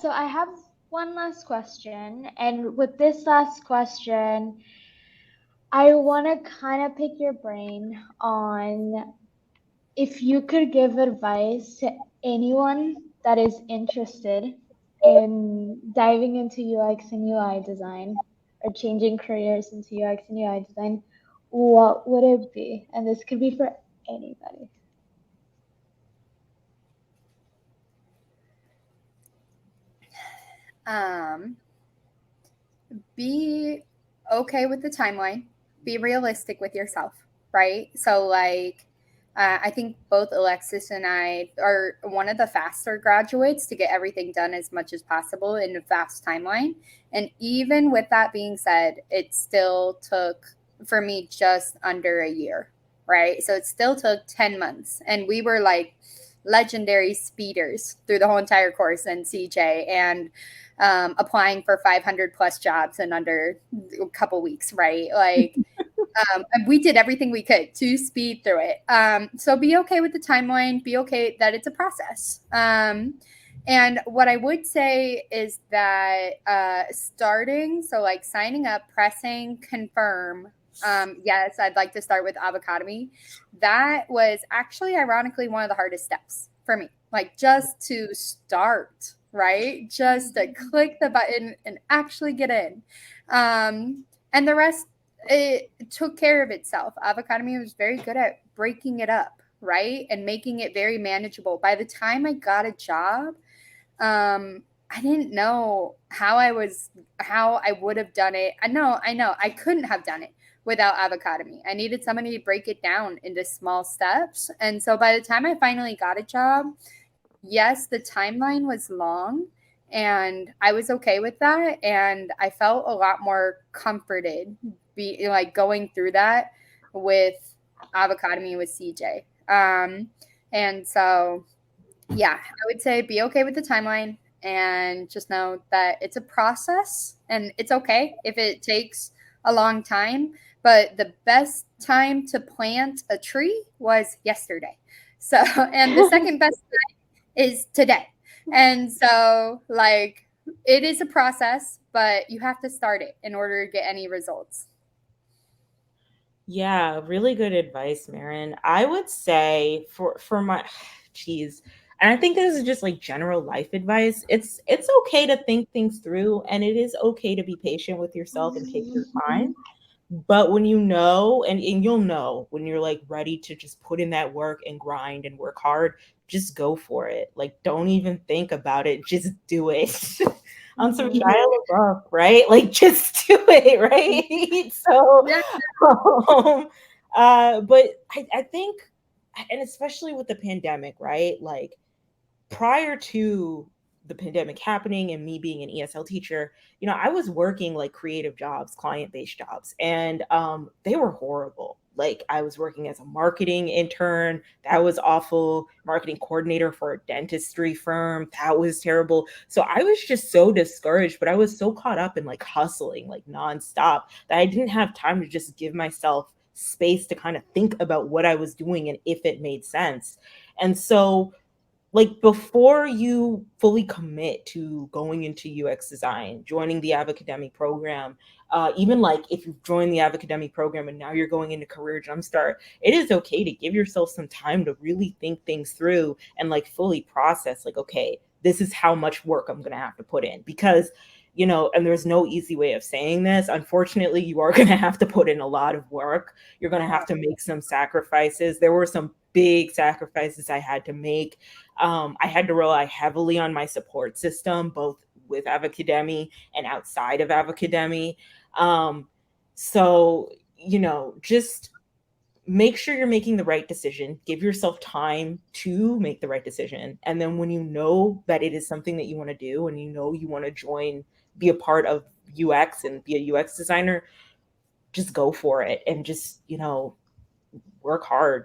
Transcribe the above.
So I have one last question, and with this last question, I want to kind of pick your brain on if you could give advice to anyone that is interested in diving into UX and UI design or changing careers into UX and UI design, what would it be? And this could be for anybody. Um, be okay with the timeline. Be realistic with yourself, right? So, like, I think both Alexis and I are one of the faster graduates to get everything done as much as possible in a fast timeline. And even with that being said, it still took for me just under a year, right? So it still took 10 months. And we were like legendary speeders through the whole entire course in CJ. And applying for 500 plus jobs in under a couple weeks, right? Like, and we did everything we could to speed through it. So be okay with the timeline, be okay that it's a process. And what I would say is that starting, so like signing up, pressing confirm. Yes, I'd like to start with Avocademy. That was actually, ironically, one of the hardest steps for me. Like just to start, right? Just to click the button and actually get in. And the rest, it took care of itself. Avocademy was very good at breaking it up, right? And making it very manageable. By the time I got a job, I didn't know how I would have done it. I know, I couldn't have done it without Avocademy. I needed somebody to break it down into small steps. And so by the time I finally got a job, yes, the timeline was long and I was okay with that. And I felt a lot more comforted be like going through that with Avocademy with CJ. And so yeah, I would say be okay with the timeline and just know that it's a process and it's okay if it takes a long time. But the best time to plant a tree was yesterday. So, and the second best time is today. And so, like, it is a process, but you have to start it in order to get any results. Yeah, really good advice, Marin. I would say for my geez, and I think this is just like general life advice. It's okay to think things through and it is okay to be patient with yourself and take your time. But when you know, and you'll know when you're like ready to just put in that work and grind and work hard, just go for it. Like, don't even think about it, just do it. On some Mhm. Shia LaBeouf, right? Like, just do it, right? So, Yeah. um, but I think, and especially with the pandemic, right? Like, prior to the pandemic happening and me being an ESL teacher, I was working like creative jobs, client-based jobs, and they were horrible. Like I was working as a marketing intern, that was awful. Marketing coordinator for a dentistry firm, that was terrible. So I was just so discouraged, but I was so caught up in like hustling like nonstop that I didn't have time to just give myself space to kind of think about what I was doing and if it made sense. And so like before you fully commit to going into UX design, joining the Avocademy program, even like if you've joined the Avocademy program and now you're going into Career Jumpstart, it is okay to give yourself some time to really think things through and like fully process, like, okay, this is how much work I'm going to have to put in. Because, and there's no easy way of saying this. Unfortunately, you are going to have to put in a lot of work. You're going to have to make some sacrifices. There were some big sacrifices I had to make. I had to rely heavily on my support system, both with Avocademy and outside of Avocademy. Um, so, just make sure you're making the right decision. Give yourself time to make the right decision. And then when you know that it is something that you want to do and you want to join, be a part of UX and be a UX designer, just go for it and just, work hard.